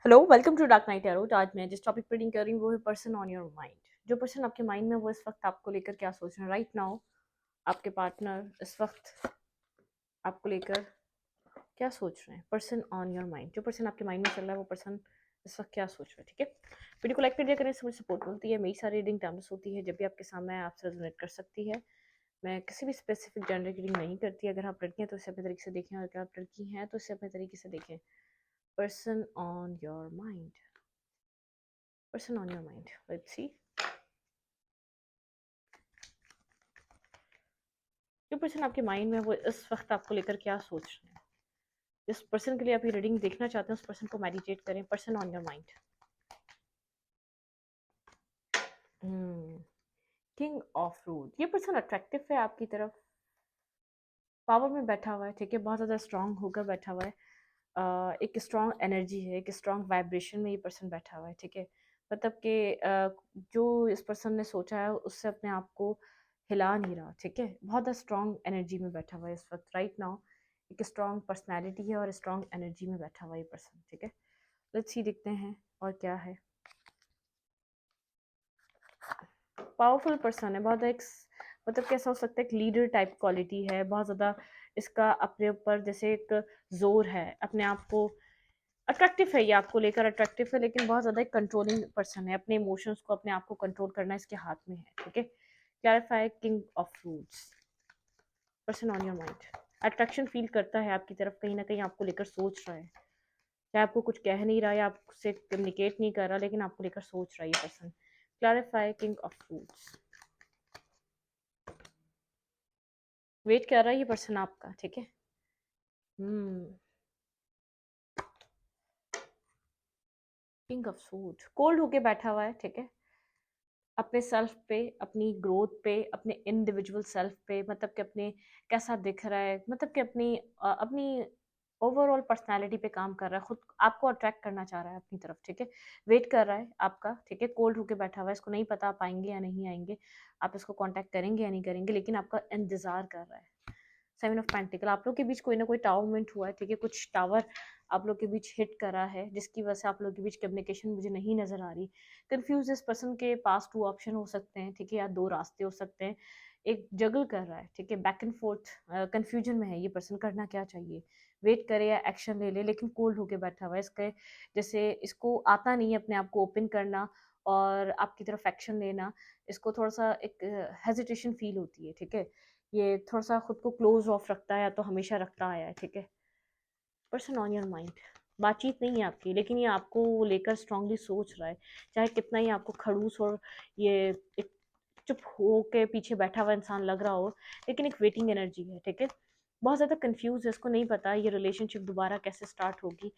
Hello, welcome to Dark Night Tarot. आज मैं जिस टॉपिक पर रीडिंग कर रही हूँ वो है पर्सन ऑन योर माइंड। जो पर्सन आपके माइंड में वो इस वक्त आपको लेकर क्या सोच रहे हैं राइट नाउ। आपके पार्टनर इस वक्त आपको लेकर क्या सोच रहे हैं। पर्सन ऑन योर माइंड, जो पर्सन आपके माइंड में चल रहा है वो पर्सन इस वक्त क्या सोच रहा है। ठीक है, वीडियो को लाइक कर दिया करने से मुझे सपोर्ट मिलती है। मेरी सारी रीडिंग टाइमलेस होती है, जब भी आपके सामने आए आपसे रेजोनेट कर सकती है। मैं किसी भी स्पेसिफिक जेंडर की रीडिंग नहीं करती। अगर आप लड़की हैं तो इसे अपने तरीके से देखें, और अगर आप लड़की हैं तो इसे अपने तरीके से देखें। Person on your mind, person on your mind, let's see. जो पर्सन आपके माइंड में वो इस वक्त आपको लेकर क्या सोच रहे हैं। जिस पर्सन के लिए आप ये रीडिंग देखना चाहते हैं उस पर्सन को मेडिटेट करें। Person on your mind. King of rods, ये पर्सन अट्रैक्टिव है आपकी तरफ, पावर में बैठा हुआ है। ठीक है, बहुत ज़्यादा स्ट्रांग होकर बैठा हुआ है। एक स्ट्रांग एनर्जी है, एक स्ट्रांग वाइब्रेशन में ये पर्सन बैठा हुआ है। ठीक है, मतलब कि जो इस पर्सन ने सोचा है उससे अपने आप को हिला नहीं रहा। ठीक है, बहुत स्ट्रांग एनर्जी में बैठा हुआ है इस वक्त राइट नाउ। एक स्ट्रांग पर्सनैलिटी है और स्ट्रांग एनर्जी में बैठा हुआ है ये पर्सन। ठीक है, लेट्स सी देखते हैं और क्या है। पावरफुल पर्सन है, बहुत एक मतलब कैसा हो सकता है, एक लीडर टाइप क्वालिटी है। बहुत ज़्यादा इसका अपने ऊपर जैसे एक जोर है, अपने आप को अट्रैक्टिव है, ये आपको लेकर अट्रैक्टिव है, लेकिन बहुत ज़्यादा एक कंट्रोलिंग पर्सन है। अपने इमोशंस को, अपने आप को कंट्रोल करना इसके हाथ में है। ठीक है, clarify king of fruits. Person on your mind attraction feel करता है आपकी तरफ, कहीं ना कहीं आपको लेकर सोच रहा है। चाहे आपको कुछ कह नहीं रहा है या आपसे कम्युनिकेट नहीं कर रहा, लेकिन आपको लेकर सोच रहा है ये person. Clarify king of fruits. Wait कर रहा है ये पर्सन आपका। ठीक है, किंग ऑफ सूट कोल्ड होके बैठा हुआ है। ठीक है, अपने सेल्फ पे, अपनी ग्रोथ पे, अपने इंडिविजुअल सेल्फ पे, मतलब कि अपने कैसा दिख रहा है, मतलब कि अपनी ओवरऑल पर्सनालिटी पे काम कर रहा है। खुद आपको अट्रैक्ट करना चाह रहा है अपनी तरफ। ठीक है, वेट कर रहा है आपका। ठीक है, कोल्ड होके बैठा हुआ है, इसको नहीं पता आप आएंगे या नहीं आएंगे, आप इसको कांटेक्ट करेंगे या नहीं करेंगे, लेकिन आपका इंतजार कर रहा है। सेवन ऑफ पेंटिकल, आप लोग के बीच कोई ना कोई टावर मूवमेंट हुआ है। ठीक है, कुछ टावर आप लोग के बीच हिट करा है, जिसकी वजह से आप लोग के बीच कम्युनिकेशन मुझे नहीं नजर आ रही। कंफ्यूज इस पर्सन के पास टू ऑप्शन हो सकते हैं। ठीक है, या दो रास्ते हो सकते हैं। एक जगल कर रहा है। ठीक है, बैक एंड फोर्थ कंफ्यूजन में है ये पर्सन, करना क्या चाहिए, वेट करे या एक्शन ले ले, लेकिन कोल्ड होके बैठा हुआ है। इसके जैसे इसको आता नहीं है अपने आप को ओपन करना और आपकी तरफ एक्शन लेना। इसको थोड़ा सा एक हेजिटेशन फील होती है। ठीक है, ये थोड़ा सा खुद को क्लोज ऑफ रखता है, या तो हमेशा रखता आया है। ठीक है, पर्सन ऑन योर माइंड, बातचीत नहीं है आपकी, लेकिन ये आपको लेकर स्ट्रांगली सोच रहा है। चाहे कितना ही आपको खड़ूस और ये एक चुप हो के पीछे बैठा हुआ इंसान लग रहा हो, लेकिन एक वेटिंग एनर्जी है। ठीक है, बहुत ज़्यादा कंफ्यूज है, इसको नहीं पता ये रिलेशनशिप दोबारा कैसे स्टार्ट होगी।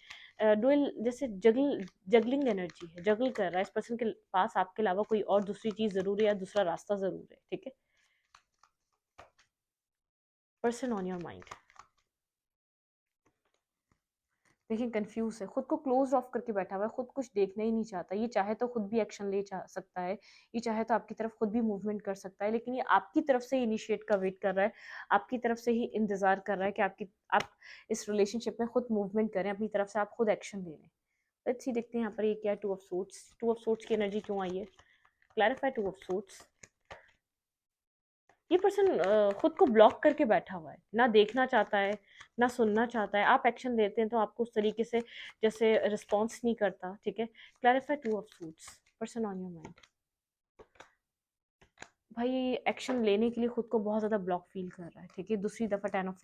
डुअल जैसे जगलिंग एनर्जी है, जगल कर रहा है। इस पर्सन के पास आपके अलावा कोई और दूसरी चीज़ ज़रूर है या दूसरा रास्ता ज़रूर है। ठीक है, पर्सन ऑन योर माइंड लेकिन कंफ्यूज है, खुद को क्लोज ऑफ करके बैठा हुआ है, खुद कुछ देखना ही नहीं चाहता। ये चाहे तो खुद भी एक्शन ले सकता है, ये चाहे तो आपकी तरफ खुद भी मूवमेंट कर सकता है, लेकिन ये आपकी तरफ से इनिशिएट का वेट कर रहा है, आपकी तरफ से ही इंतजार कर रहा है कि आप इस रिलेशनशिप में खुद मूवमेंट करें, अपनी तरफ से आप खुद एक्शन ले लें। लेट्स सी देखते हैं यहाँ पर ये क्या है। Two of sorts, two of sorts की एनर्जी क्यों आई है। Clarify two of sorts. ये पर्सन खुद को ब्लॉक करके बैठा हुआ है, ना देखना चाहता है ना सुनना चाहता है। आप एक्शन लेते हैं तो आपको उस तरीके से जैसे रिस्पॉन्स नहीं करता। ठीक है, clarify two of suits. Person on your mind, भाई एक्शन लेने के लिए खुद को बहुत ज़्यादा ब्लॉक फील कर रहा है। ठीक है, दूसरी दफ़ा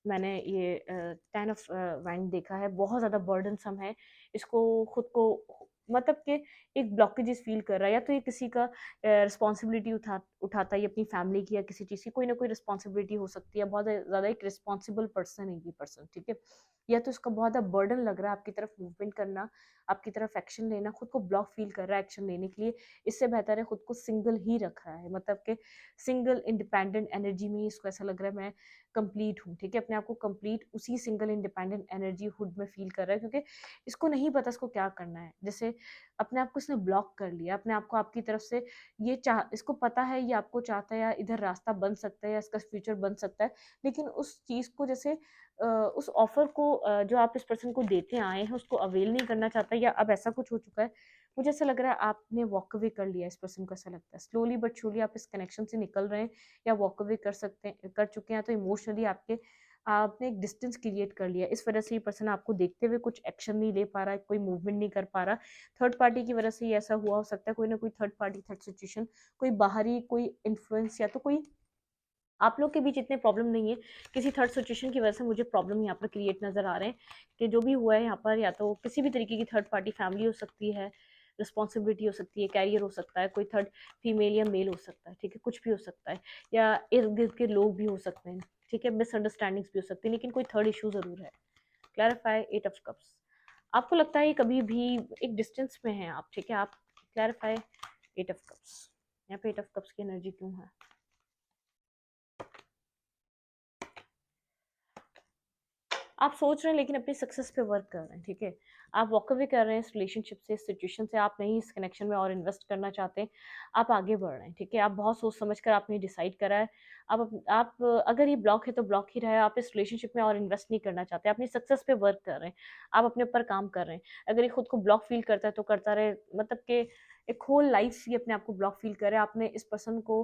मैंने ये टेन ऑफ वाइन देखा है, बहुत ज़्यादा बर्डनसम है। इसको खुद को मतलब कि एक ब्लॉकेजेस फील कर रहा है, या तो ये किसी का रिस्पॉन्सिबिलिटी उठाता है, ये अपनी फैमिली की या किसी चीज़ की कोई ना कोई रिस्पॉन्सिबिलिटी हो सकती है। बहुत ज़्यादा एक रिस्पॉन्सिबल पर्सन है ये पर्सन। ठीक है, या तो इसका बहुत ज़्यादा बर्डन लग रहा है आपकी तरफ मूवमेंट करना, आपकी तरफ एक्शन लेना, खुद को ब्लॉक फील कर रहा है एक्शन लेने के लिए। इससे बेहतर है खुद को सिंगल ही रख रहा है, मतलब कि सिंगल इंडिपेंडेंट एनर्जी में ही इसको ऐसा लग रहा है मैं कंप्लीट हूँ। ठीक है, अपने आप को कंप्लीट उसी सिंगल इंडिपेंडेंट एनर्जी हुड में फील कर रहा है, क्योंकि इसको नहीं पता इसको क्या करना है। जैसे अपने आप को इसने ब्लॉक कर लिया, अपने आप को आपकी तरफ से ये चाह, इसको पता है ये आपको चाहता है, या इधर रास्ता बन सकता है या इसका फ्यूचर बन सकता है, लेकिन उस चीज़ को जैसे उस ऑफ़र को जो आप इस पर्सन को देते आए हैं उसको अवेल नहीं करना चाहता, या अब ऐसा कुछ हो चुका है, मुझे ऐसा लग रहा है आपने वॉक अवे कर लिया है इस पर्सन को, ऐसा लगता है। स्लोली बट श्योरली आप इस कनेक्शन से निकल रहे हैं या वॉक अवे कर चुके हैं, तो इमोशनली आपने एक डिस्टेंस क्रिएट कर लिया। इस वजह से ये पर्सन आपको देखते हुए कुछ एक्शन नहीं ले पा रहा है, कोई मूवमेंट नहीं कर पा रहा। थर्ड पार्टी की वजह से ये ऐसा हुआ हो सकता है, कोई ना कोई थर्ड पार्टी, थर्ड सिचुएशन, कोई बाहरी कोई इन्फ्लुएंस, या तो कोई आप लोग के बीच इतने प्रॉब्लम नहीं है, किसी थर्ड सिचुएशन की वजह से मुझे प्रॉब्लम यहाँ पर क्रिएट नज़र आ रहे हैं कि जो भी हुआ है यहाँ पर, या तो किसी भी तरीके की थर्ड पार्टी, फैमिली हो सकती है, रिस्पॉन्सिबिलिटी हो सकती है, कैरियर हो सकता है, कोई थर्ड फीमेल या मेल हो सकता है, ठीक है, कुछ भी हो सकता है, या इर्द गिर्द के लोग भी हो सकते हैं, ठीक है, मिसअंडरस्टैंडिंग्स भी हो सकती है, लेकिन कोई थर्ड इशू ज़रूर है। Clarify eight of cups. आपको लगता है ये कभी भी एक डिस्टेंस में है आप, ठीक है, आप क्लैरिफाई एट ऑफ कप्स। यहाँ पे एट ऑफ कप्स की एनर्जी क्यों है? आप सोच रहे हैं लेकिन अपनी सक्सेस पे वर्क कर रहे हैं, ठीक है, आप वॉक अवे कर रहे हैं इस रिलेशनशिप से, इस सिचुएशन से, आप नहीं इस कनेक्शन में और इन्वेस्ट करना चाहते, आप आगे बढ़ रहे हैं, ठीक है, आप बहुत सोच समझ कर आपने डिसाइड करा है। आप अगर ये ब्लॉक है तो ब्लॉक ही रहे, आप इस रिलेशनशिप में और इन्वेस्ट नहीं करना चाहते, अपनी सक्सेस पे वर्क कर रहे हैं, आप अपने ऊपर काम कर रहे हैं। अगर ये खुद को ब्लॉक फील करता है तो करता रहे, मतलब कि एक होल लाइफ ये अपने आप को ब्लॉक फील करे। आपने इस पर्सन को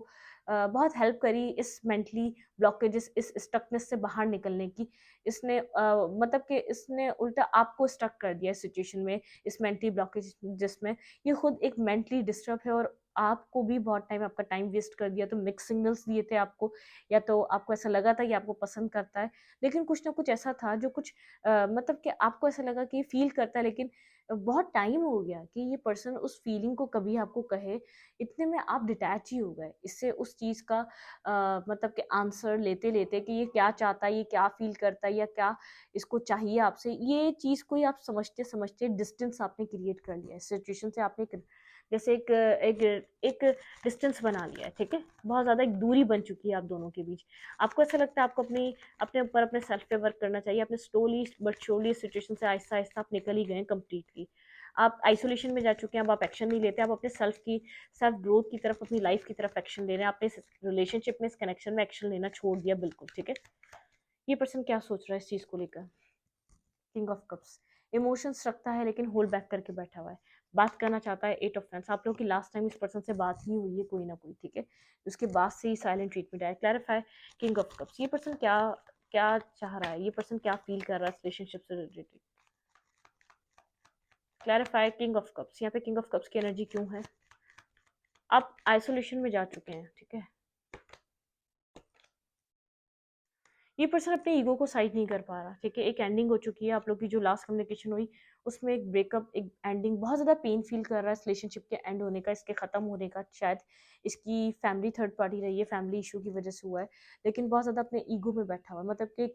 बहुत हेल्प करी इस मेंटली ब्लॉकेजेस, इस स्टकनेस से बाहर निकलने की। इसने मतलब कि इसने उल्टा आपको स्टक कर दिया इस सिचुएशन में, इस मेंटली ब्लॉकेज जिसमें ये खुद एक मेंटली डिस्टर्ब है, और आपको भी बहुत टाइम, आपका टाइम वेस्ट कर दिया। तो मिक्स सिग्नल्स दिए थे आपको, या तो आपको ऐसा लगा था कि आपको पसंद करता है, लेकिन कुछ ना कुछ ऐसा था जो कुछ मतलब कि आपको ऐसा लगा कि फील करता है, लेकिन बहुत टाइम हो गया कि ये पर्सन उस फीलिंग को कभी आपको कहे, इतने में आप डिटैच ही हो गए इससे, उस चीज़ का मतलब कि आंसर लेते लेते कि ये क्या चाहता है, ये क्या फील करता है, या क्या इसको चाहिए आपसे, ये चीज़ को ही आप समझते समझते डिस्टेंस आपने क्रिएट कर लिया है सिचुएशन से। आपने जैसे एक एक डिस्टेंस बना लिया है, ठीक है, बहुत ज़्यादा एक दूरी बन चुकी है आप दोनों के बीच। आपको ऐसा लगता है आपको अपने ऊपर, अपने सेल्फ पे वर्क करना चाहिए। अपने स्लोली बट श्योरली सिचुएशन से आहिस्ता आहिस्ता आप निकल ही गए कम्प्लीटली। आप आइसोलेशन में जा चुके हैं, अब आप एक्शन नहीं लेते, आप अपने सेल्फ ग्रोथ की तरफ, अपनी लाइफ की तरफ एक्शन ले रहे हैं। आपने इस रिलेशनशिप में, इस कनेक्शन में एक्शन लेना छोड़ दिया बिल्कुल, ठीक है। ये पर्सन क्या सोच रहा है इस चीज़ को लेकर? किंग ऑफ कप्स, इमोशंस रखता है लेकिन होल्ड बैक करके बैठा हुआ है, बात करना चाहता है। एट ऑफ फैंस, आप लोगों की लास्ट टाइम इस पर्सन से बात ही हुई है कोई ना कोई, ठीक है, उसके बाद से ही साइलेंट ट्रीटमेंट आया। क्लैरिफाई किंग ऑफ कप्स, ये पर्सन क्या क्या चाह रहा है, ये पर्सन क्या फील कर रहा है रिलेशनशिप से related? Clarify king of cups, यहाँ पे किंग ऑफ कप्स की एनर्जी क्यों है? आप आइसोलेशन में जा चुके हैं, ठीक है, ये पर्सन अपने ईगो को साइड नहीं कर पा रहा, ठीक है, एक एंडिंग हो चुकी है आप लोग की, जो लास्ट कम्युनिकेशन हुई उसमें एक ब्रेकअप, एक एंडिंग, बहुत ज़्यादा पेन फील कर रहा है इस रिलेशनशिप के एंड होने का, इसके ख़त्म होने का। शायद इसकी फैमिली थर्ड पार्टी रही है, फैमिली इशू की वजह से हुआ है, लेकिन बहुत ज़्यादा अपने ईगो में बैठा हुआ है, मतलब कि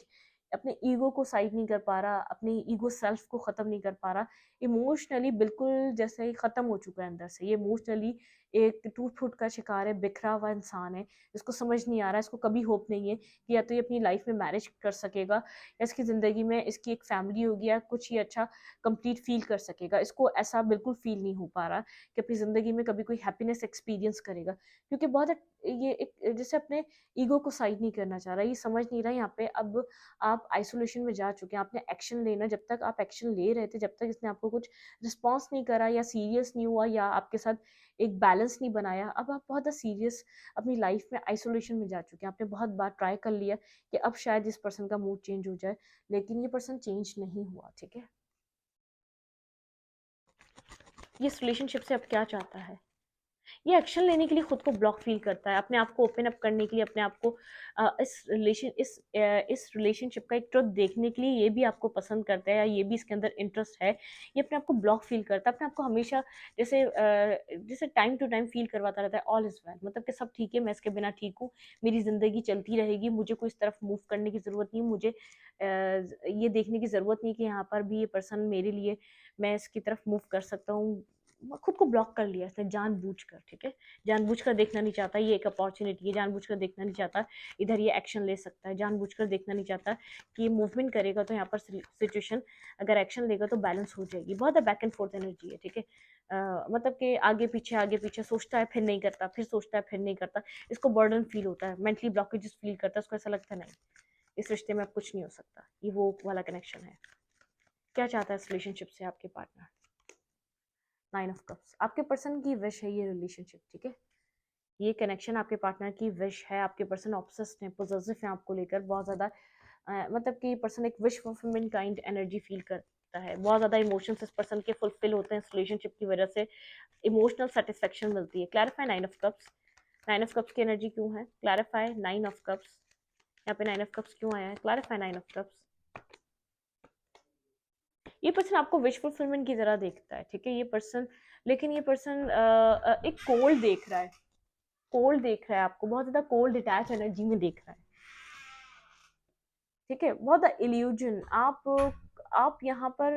अपने ईगो को साइड नहीं कर पा रहा, अपने ईगो सेल्फ को ख़त्म नहीं कर पा रहा। इमोशनली बिल्कुल जैसे ही ख़त्म हो चुका है अंदर से, ये इमोशनली एक टूट फूट का शिकार है, बिखरा हुआ इंसान है। इसको समझ नहीं आ रहा है, इसको कभी होप नहीं है कि या तो ये अपनी लाइफ में मैरिज कर सकेगा, या इसकी ज़िंदगी में इसकी एक फैमिली होगी, या कुछ ही अच्छा कंप्लीट फील कर सकेगा। इसको ऐसा बिल्कुल फील नहीं हो पा रहा कि अपनी ज़िंदगी में कभी कोई हैप्पीनेस एक्सपीरियंस करेगा, क्योंकि ये एक जैसे अपने ईगो को साइड नहीं करना चाह रहा, ये समझ नहीं रहा यहाँ पे। अब आप आइसोलेशन में जा चुके हैं, आपने एक्शन लेना, जब तक आप एक्शन ले रहे थे, जब तक इसने आपको कुछ रिस्पॉन्स नहीं करा, या सीरियस नहीं हुआ, या आपके साथ एक बैलेंस नहीं बनाया, अब आप बहुत ज़्यादा सीरियस अपनी लाइफ में आइसोलेशन में जा चुके हैं। आपने बहुत बार ट्राई कर लिया कि अब शायद इस पर्सन का मूड चेंज हो जाए, लेकिन ये पर्सन चेंज नहीं हुआ, ठीक है। ये इस रिलेशनशिप से अब क्या चाहता है? ये एक्शन लेने के लिए खुद को ब्लॉक फील करता है, अपने आप को ओपन अप करने के लिए, अपने आप को इस रिलेशनशिप का एक ट्रुथ देखने के लिए, ये भी आपको पसंद करता है, या ये भी इसके अंदर इंटरेस्ट है, ये अपने आप को ब्लॉक फील करता है, अपने आप को हमेशा जैसे टाइम टू टाइम फील करवाता रहता है ऑल इज वेल, मतलब कि सब ठीक है, मैं इसके बिना ठीक हूँ, मेरी ज़िंदगी चलती रहेगी, मुझे कोई इस तरफ मूव करने की ज़रूरत नहीं, मुझे ये देखने की ज़रूरत नहीं कि यहाँ पर भी ये पर्सन मेरे लिए, मैं इसकी तरफ मूव कर सकता हूँ। खुद को ब्लॉक कर लिया इसने जानबूझकर, ठीक है, जानबूझकर देखना नहीं चाहता ये एक अपॉर्चुनिटी है, जानबूझकर देखना नहीं चाहता इधर ये एक्शन ले सकता है, जानबूझकर देखना नहीं चाहता कि ये मूवमेंट करेगा तो यहाँ पर सिचुएशन, अगर एक्शन लेगा तो बैलेंस हो जाएगी। बहुत बैक एंड फोर्थ एनर्जी है, ठीक है, मतलब कि आगे पीछे सोचता है फिर नहीं करता, फिर सोचता है फिर नहीं करता, इसको बर्डन फील होता है, मेंटली ब्लॉकेजेस फील करता है, उसको ऐसा लगता है नहीं इस रिश्ते में अब कुछ नहीं हो सकता, ये वो वाला कनेक्शन है। क्या चाहता है इस रिलेशनशिप से आपके पार्टनर? 9 ऑफ कप्स, आपके पर्सन की विश है ये रिलेशनशिप, ठीक है? ये कनेक्शन आपके पार्टनर की विश है। आपके पर्सन ऑब्सेस्ड है, पोजेसिव है आपको लेकर बहुत ज़्यादा। मतलब कि पर्सन एक wish fulfilment kind energy feel करता है, बहुत ज़्यादा इमोशंस इस पर्सन के फुलफिल होते हैं इस रिलेशनशिप की वजह से, इमोशनल सेटिस्फेक्शन मिलती है। Clarify 9 of cups, 9 of cups की एनर्जी क्यों है? क्लैरिफाई 9 ऑफ कप्स, यहाँ पे 9 ऑफ कप्स क्यों आया है? Clarify 9 of cups. ये पर्सन आपको विश फुलफिलमेंट की तरह देखता है, ठीक है ये पर्सन, लेकिन ये पर्सन एक कोल्ड देख रहा है, कोल्ड देख रहा है आपको, बहुत ज्यादा कोल्ड डिटैच एनर्जी में देख रहा है, ठीक है? बहुत इल्यूजन आप यहाँ पर,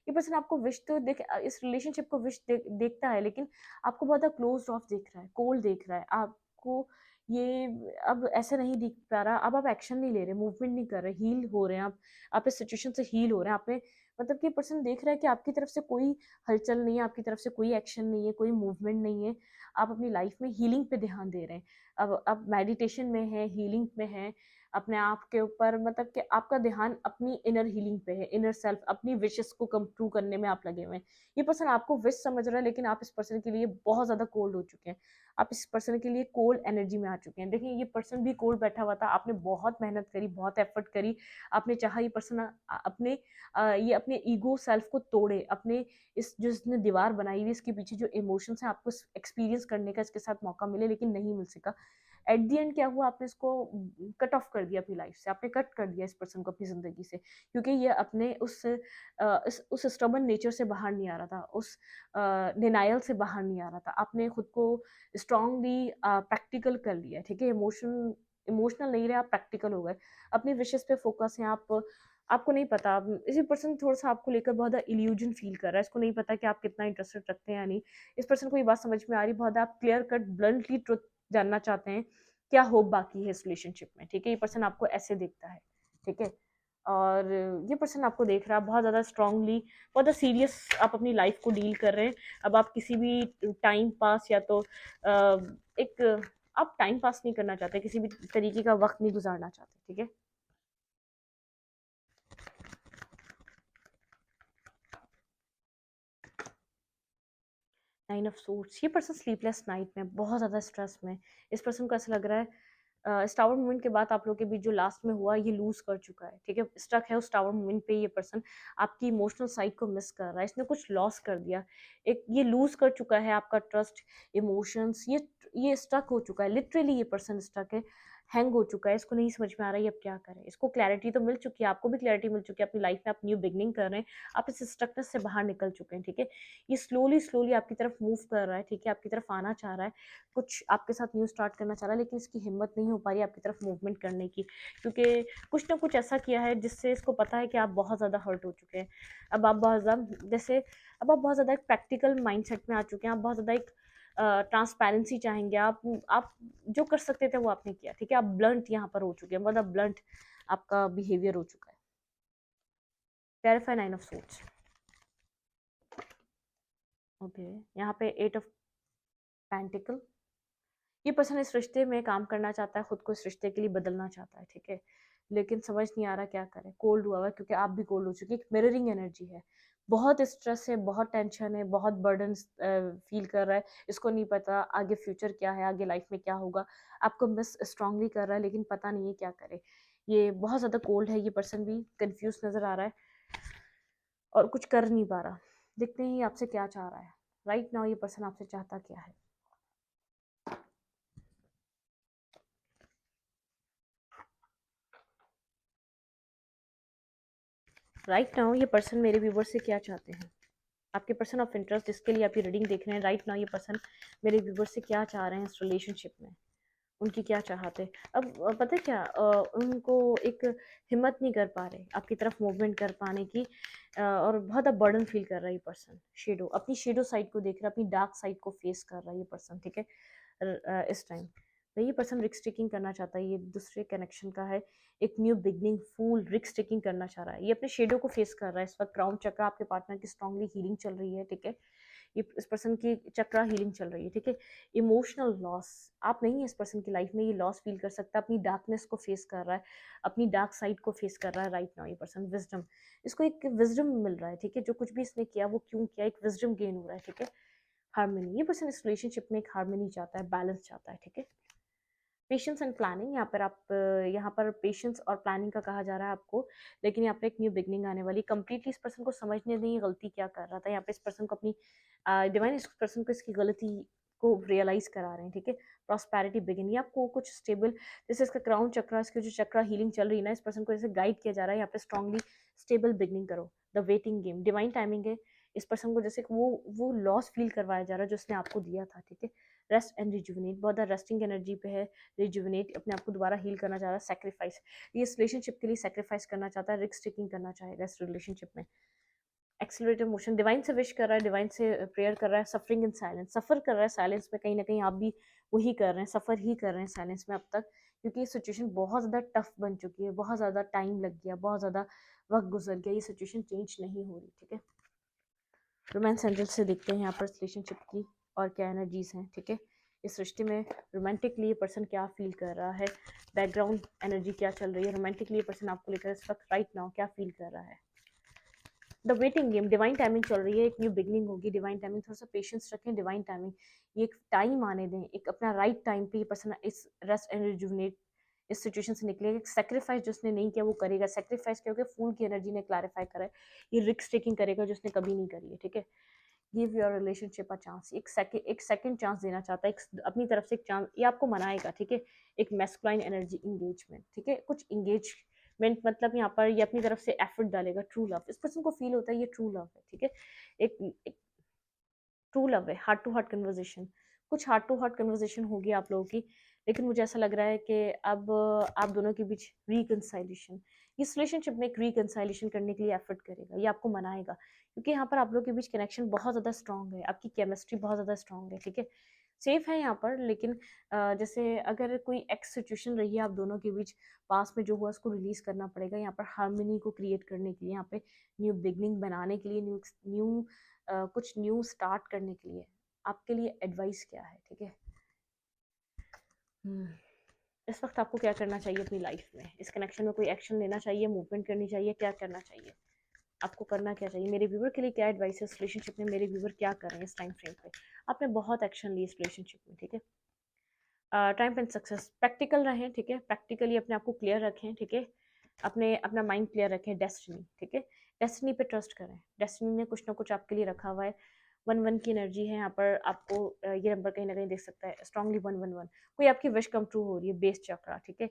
ये पर्सन आपको विश तो देख, इस रिलेशनशिप को विश देखता है, लेकिन आपको बहुत ज्यादा क्लोज ऑफ देख रहा है, कोल्ड देख रहा है आपको। ये अब ऐसे नहीं दिख पा रहा, अब आप एक्शन नहीं ले रहे, मूवमेंट नहीं कर रहे, हील हो रहे हैं आप इस सिचुएशन से हील हो रहे हैं आपने, मतलब कि पर्सन देख रहा है कि आपकी तरफ से कोई हलचल नहीं है, आपकी तरफ से कोई एक्शन नहीं है, कोई मूवमेंट नहीं है, आप अपनी लाइफ में हीलिंग पे ध्यान दे रहे हैं। अब मेडिटेशन में है, हीलिंग में है, अपने आप के ऊपर, मतलब कि आपका ध्यान अपनी इनर हीलिंग पे है, इनर सेल्फ, अपनी विशेस को कम ट्रू करने में आप लगे हुए हैं। ये पर्सन आपको विश समझ रहा है, लेकिन आप इस पर्सन के लिए बहुत ज्यादा कोल्ड हो चुके हैं, आप इस पर्सन के लिए कोल्ड एनर्जी में आ चुके हैं। देखिए ये पर्सन भी कोल्ड बैठा हुआ था, आपने बहुत मेहनत करी, बहुत एफर्ट करी, आपने चाहा ये पर्सन अपने ये अपने ईगो सेल्फ को तोड़े, अपने इस जो इसने दीवार बनाई हुई इसके पीछे जो इमोशंस है आपको एक्सपीरियंस करने का इसके साथ मौका मिले, लेकिन नहीं मिल सका। एट दी एंड क्या हुआ, आपने इसको कट ऑफ कर दिया अपनी लाइफ से, आपने कट कर दिया इस पर्सन को अपनी जिंदगी से, क्योंकि ये अपने उस स्टबर्न नेचर से बाहर नहीं आ रहा था, उस डिनायल से बाहर नहीं आ रहा था। आपने खुद को स्ट्रांगली प्रैक्टिकल कर लिया, ठीक है? इमोशनल नहीं रहे, आप प्रैक्टिकल हो गए, अपनी विशेस पे फोकस है आप। आपको नहीं पता, इसी पर्सन थोड़ा सा आपको लेकर बहुत ज़्यादा इल्यूजन फील कर रहा है, इसको नहीं पता कि आप कितना इंटरेस्टेड रखते हैं या नहीं। इस पर्सन को ये बात समझ में आ रही, बहुत आप क्लियर कट ब्लंटली ट्रुथ जानना चाहते हैं, क्या होप बाकी है इस रिलेशनशिप में, ठीक है? ये पर्सन आपको ऐसे देखता है, ठीक है? और ये पर्सन आपको देख रहा है बहुत ज़्यादा स्ट्रांगली, बहुत ज़्यादा सीरियस आप अपनी लाइफ को डील कर रहे हैं। अब आप किसी भी टाइम पास या तो एक आप टाइम पास नहीं करना चाहते, किसी भी तरीके का वक्त नहीं गुजारना चाहते, ठीक है? 9 ऑफ सोर्ड्स, ये पर्सन स्लीपलेस नाइट में, बहुत ज़्यादा स्ट्रेस में, इस पर्सन को ऐसा लग रहा है इस टावर मूवमेंट के बाद आप लोग के बीच जो लास्ट में हुआ ये लूज कर चुका है, ठीक है? स्टक है उस टावर मूवमेंट पे, ये पर्सन आपकी इमोशनल साइड को मिस कर रहा है, इसने कुछ लॉस कर दिया, एक ये लूज कर चुका है आपका ट्रस्ट, इमोशंस, ये स्टक हो चुका है, लिटरली ये पर्सन स्टक है, हैंग हो चुका है, इसको नहीं समझ में आ रहा है ये अब क्या करे। इसको क्लैरिटी तो मिल चुकी है, आपको भी क्लैरिटी मिल चुकी है, अपनी लाइफ में आप न्यू बिगनिंग कर रहे हैं, आप इस स्टकनेस से बाहर निकल चुके हैं, ठीक है? ये स्लोली स्लोली आपकी तरफ मूव कर रहा है, ठीक है? आपकी तरफ आना चाह रहा है, कुछ आपके साथ न्यू स्टार्ट करना चाह रहा है, लेकिन इसकी हिम्मत नहीं हो पा रही है आपकी तरफ मूवमेंट करने की, क्योंकि कुछ ना कुछ ऐसा किया है जिससे इसको पता है कि आप बहुत ज़्यादा हर्ट हो चुके हैं। अब आप बहुत ज़्यादा जैसे अब आप बहुत ज़्यादा एक प्रैक्टिकल माइंडसेट में आ चुके हैं, आप बहुत ज़्यादा एक ट्रांसपेरेंसी चाहेंगे, आप जो कर सकते थे वो आपने किया, ठीक है? आप ब्लंट यहाँ पर हो चुके हैं, मतलब ब्लंट आपका बिहेवियर हो चुका है। Clarify 9 of swords, okay. यहाँ पे 8 ऑफ पेंटिकल, ये पर्सन इस रिश्ते में काम करना चाहता है, खुद को इस रिश्ते के लिए बदलना चाहता है, ठीक है? लेकिन समझ नहीं आ रहा क्या करे, कोल्ड हुआ हुआ है, क्योंकि आप भी कोल्ड हो चुकी है, एक मिररिंग एनर्जी है, बहुत स्ट्रेस है, बहुत टेंशन है, बहुत बर्डन फील कर रहा है, इसको नहीं पता आगे फ्यूचर क्या है, आगे लाइफ में क्या होगा, आपको मिस स्ट्रांगली कर रहा है, लेकिन पता नहीं है क्या करे। ये बहुत ज़्यादा कोल्ड है, ये पर्सन भी कंफ्यूज नज़र आ रहा है और कुछ कर नहीं पा रहा। देखते हैं ये आपसे क्या चाह रहा है राइट नाउ, ये पर्सन आपसे चाहता क्या है। राइट नाउ ये पर्सन मेरे व्यूवर से क्या चाहते हैं, आपके पर्सन ऑफ इंटरेस्ट जिसके लिए आप ये रीडिंग देख रहे हैं, राइट नाउ ये पर्सन मेरे व्यूवर से क्या चाह रहे हैं इस रिलेशनशिप में, उनकी क्या चाहते। अब पता है क्या, उनको एक हिम्मत नहीं कर पा रहे आपकी तरफ मूवमेंट कर पाने की, और बहुत अब बर्डन फील कर रहा है ये पर्सन, शेडो, अपनी शेडो साइड को देख रहा है, अपनी डार्क साइड को फेस कर रहा है ये पर्सन, ठीक है? इस टाइम तो ये पर्सन रिस्क टेकिंग करना चाहता है, ये दूसरे कनेक्शन का है, एक new beginning, full risk taking करना चाह रहा है, ये अपने शेडो को फेस कर रहा है इस वक्त। क्राउन चक्र आपके पार्टनर की स्ट्रांगली हीलिंग चल रही है, ठीक है। ये इस पर्सन की चक्रा हीलिंग चल रही है, ठीक है। इमोशनल लॉस, आप नहीं है इस पर्सन की लाइफ में, ये लॉस फील कर सकता है, अपनी डार्कनेस को फेस कर रहा है, अपनी डार्क साइड को फेस कर रहा है राइट नाउ। ये पर्सन विजडम, इसको एक विजडम मिल रहा है, ठीक है। जो कुछ भी इसने किया वो क्यों किया, एक विजडम गेन हो रहा है, ठीक है। हार्मनी, ये पर्सन इस रिलेशनशिप में एक हार्मनी चाहता है, बैलेंस चाहता है, ठीक है। पेशेंस एंड प्लानिंग, यहाँ पर आप यहाँ पर पेशेंस और प्लानिंग का कहा जा रहा है आपको, लेकिन यहाँ पे एक न्यू बिगनिंग आने वाली। कंप्लीटली इस पर्सन को समझने नहीं, गलती क्या कर रहा था, यहाँ पे इस पर्सन को अपनी डिवाइन इस पर्सन को इसकी गलती को रियलाइज करा रहे हैं, ठीक है। प्रॉस्पेरिटी बिगिन, ये आपको कुछ स्टेबल, जैसे इसका क्राउन चक्रा, इसकी जो चक्रा हीलिंग चल रही है ना, इस पर्सन को जैसे गाइड किया जा रहा है यहाँ पे, स्ट्रांगली स्टेबल बिगनिंग करो। The waiting game, divine timing है, इस पर्सन को जैसे वो लॉस फील करवाया जा रहा है जो उसने आपको दिया था, ठीक है। रेस्ट एंड रिजुविनेट, बहुत ज़्यादा रेस्टिंग एनर्जी पे है, रिजुविनेट, अपने आप को दोबारा हील करना चाह रहा है। सैक्रिफाइस, ये इस रिलेशनशिप के लिए सैक्रिफाइस करना चाहता है, रिस्क टेकिंग करना चाहेगा इस रिलेशनशिप में। एक्सेलरेटेड मोशन, डिवाइन से विश कर रहा है, डिवाइन से प्रेयर कर रहा है। सफरिंग इन साइलेंस, सफ़र कर रहा है साइलेंस में, कहीं ना कहीं आप भी वही कर रहे हैं, सफ़र ही कर रहे हैं साइलेंस में अब तक, क्योंकि ये सिचुएशन बहुत ज़्यादा टफ बन चुकी है, बहुत ज़्यादा टाइम लग गया, बहुत ज़्यादा वक्त गुजर गया, ये सिचुएशन चेंज नहीं हो रही, ठीक है। रोमांस एंजल से देखते हैं यहाँ पर रिलेशनशिप की और क्या एनर्जीज हैं, ठीक है। इस रिश्ते में रोमांटिकली ये पर्सन क्या फील कर रहा है, बैकग्राउंड एनर्जी क्या चल रही है, रोमांटिकली ये पर्सन आपको लेकर इस वक्त राइट नाउ क्या फील कर रहा है। The waiting game, divine timing चल रही है, एक न्यू बिगनिंग होगी, डिवाइन टाइमिंग, थोड़ा सा पेशेंस रखें, डिवाइन टाइमिंग, ये एक टाइम आने दें, एक अपना राइट टाइम पे ये पर्सन इस रेस्ट एंड रिजुविनेट इस सिचुएशन से निकलेगा। एक सेक्रीफाइस जिसने नहीं किया वो करेगा, सेक्रीफाइस क्योंकि फूल की एनर्जी ने क्लैरिफाई करा है, ये रिस्क टेकिंग करेगा जिसने कभी नहीं करी है, ठीक है। Give your relationship a chance, एक सेकंड चांस देना चाहता है, एक अपनी तरफ से एक चांस, ये आपको मनाएगा, ठीक है। एक मैस्कुलाइन एनर्जी इंगेजमेंट, ठीक है, कुछ इंगेजमेंट मतलब यहाँ पर ये अपनी तरफ से एफर्ट डालेगा। ट्रू लव, इस पर्सन को फील होता है ये ट्रू लव है, ठीक है। एक ट्रू लव है, हार्ट टू हार्ट कन्वर्जेशन, कुछ हार्ट टू हार्ट कन्वर्जेशन होगी आप लोगों की, लेकिन मुझे ऐसा लग रहा है कि अब आप दोनों के बीच रिकनसाइलेशन, इस रिलेशनशिप में एक रिकनसाइलेशन करने के लिए एफर्ट करेगा, ये आपको मनाएगा, क्योंकि यहाँ पर आप लोगों के बीच कनेक्शन बहुत ज़्यादा स्ट्रांग है, आपकी केमिस्ट्री बहुत ज़्यादा स्ट्रांग है, ठीक है। सेफ है यहाँ पर, लेकिन जैसे अगर कोई एक्स सिचुएशन रही है आप दोनों के बीच, पास में जो हुआ उसको रिलीज करना पड़ेगा यहाँ पर, हार्मनी को क्रिएट करने के लिए, यहाँ पे न्यू बिगनिंग बनाने के लिए, न्यू न्यू कुछ न्यू स्टार्ट करने के लिए आपके लिए एडवाइस क्या है, ठीक है। हम्म, इस वक्त आपको क्या करना चाहिए अपनी लाइफ में, इस कनेक्शन में कोई एक्शन लेना चाहिए, मूवमेंट करनी चाहिए, क्या करना चाहिए, आपको करना क्या चाहिए, मेरे व्यूवर के लिए क्या एडवाइस है इस रिलेशनशिप में, मेरे व्यूवर क्या कर रहे हैं इस टाइम फ्रेम पे, आपने बहुत एक्शन ली इस रिलेशनशिप में, ठीक है। टाइम एंड सक्सेस, प्रैक्टिकल रहें, ठीक है, प्रैक्टिकली अपने आप को क्लियर रखें, ठीक है, अपने अपना माइंड क्लियर रखें, डेस्टिनी, ठीक है, डेस्टिनी पे ट्रस्ट करें, डेस्टिनी ने कुछ ना कुछ आपके लिए रखा हुआ है। 1-1 की एनर्जी है यहाँ पर, आपको ये नंबर कहीं ना कहीं देख सकता है, स्ट्रांगली 1-1-1, कोई आपकी विश कम ट्रू हो रही है, बेस चक्रा, ठीक है।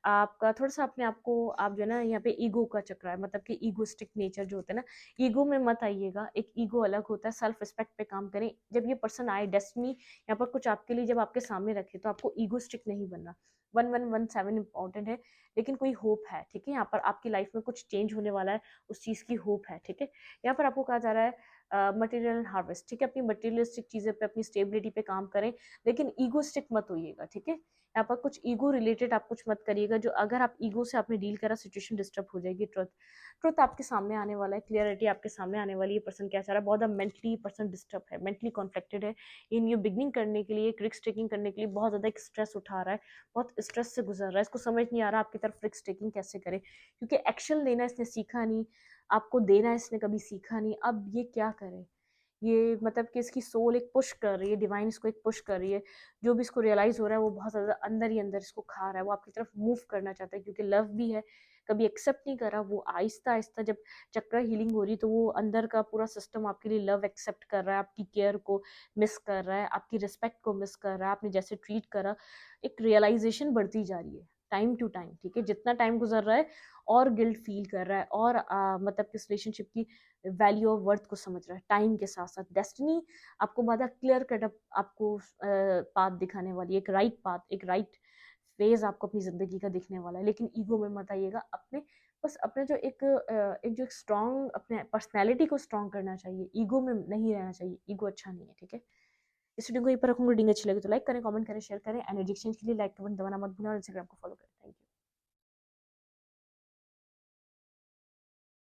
आपका थोड़ा सा अपने आप को, आप जो है ना यहाँ पे ईगो का चक्रा है, मतलब कि ईगोस्टिक नेचर जो होता है ना, ईगो में मत आइएगा, एक ईगो अलग होता है, सेल्फ रिस्पेक्ट पे काम करें। जब ये पर्सन आए, डेस्टिनी यहाँ पर कुछ आपके लिए जब आपके सामने रखे, तो आपको ईगोस्टिक नहीं बनना। 1117 इंपॉर्टेंट है, लेकिन कोई होप है, ठीक है, यहाँ पर आपकी लाइफ में कुछ चेंज होने वाला है, उस चीज़ की होप है, ठीक है। यहाँ पर आपको कहा जा रहा है मटेरियल हार्वेस्ट, ठीक है, अपनी मटेरियलिस्टिक चीज़ें पे, अपनी स्टेबिलिटी पे काम करें, लेकिन ईगोस्टिक मत होइएगा, ठीक है। यहाँ पर कुछ ईगो रिलेटेड आप कुछ मत करिएगा, जो अगर आप ईगो से आपने डील करा, सिचुएशन डिस्टर्ब हो जाएगी। ट्रुथ, ट्रुथ आपके सामने आने वाला है, क्लियरिटी आपके सामने आने वाली है, पर्सन क्या चाह रहा है, बहुत मेंटली पर्सन डिस्टर्ब है, मेंटली कॉन्फ्लिक्टेड है, ये न्यू बिगनिंग करने के लिए, रिस्क टेकिंग करने के लिए बहुत ज़्यादा एक स्ट्रेस उठा रहा है, बहुत स्ट्रेस से गुजर रहा है, इसको समझ नहीं आ रहा आपकी तरफ रिस्क टेकिंग कैसे करे, क्योंकि एक्शन लेना इसने सीखा नहीं, आपको देना इसने कभी सीखा नहीं, अब ये क्या करे, ये मतलब कि इसकी सोल एक पुश कर रही है, डिवाइन इसको एक पुश कर रही है, जो भी इसको रियलाइज हो रहा है वो बहुत ज़्यादा अंदर ही अंदर इसको खा रहा है, वो आपकी तरफ मूव करना चाहता है, क्योंकि लव भी है, कभी एक्सेप्ट नहीं करा, वो आहिस्ता आहिस्ता जब चक्र हीलिंग हो रही तो वो अंदर का पूरा सिस्टम आपके लिए लव एक्सेप्ट कर रहा है, आपकी केयर को मिस कर रहा है, आपकी रिस्पेक्ट को मिस कर रहा है, आपने जैसे ट्रीट करा, एक रियलाइजेशन बढ़ती जा रही है टाइम टू टाइम, ठीक है, जितना टाइम गुजर रहा है और गिल्ट फील कर रहा है, और मतलब कि इस रिलेशनशिप की वैल्यू ऑफ वर्थ को समझ रहा है टाइम के साथ साथ। डेस्टिनी आपको बाधा क्लियर कट अप आपको पाथ दिखाने वाली है, एक राइट पाथ, एक राइट फेज आपको अपनी जिंदगी का दिखने वाला है, लेकिन ईगो में मत आइएगा, अपने बस अपने जो एक जो स्ट्रॉन्ग अपने पर्सनैलिटी को स्ट्रॉन्ग करना चाहिए, ईगो में नहीं रहना चाहिए, ईगो अच्छा नहीं है, ठीक है। इस वीडियो को यहीं पर रखूँगी, रीडिंग अच्छी लगी तो लाइक करें, कमेंट करें, शेयर करें। एनर्जी एक्सचेंज के लिए लाइक का बटन दबाना मत भूलना और इंस्टाग्राम को फॉलो करें। Thank you.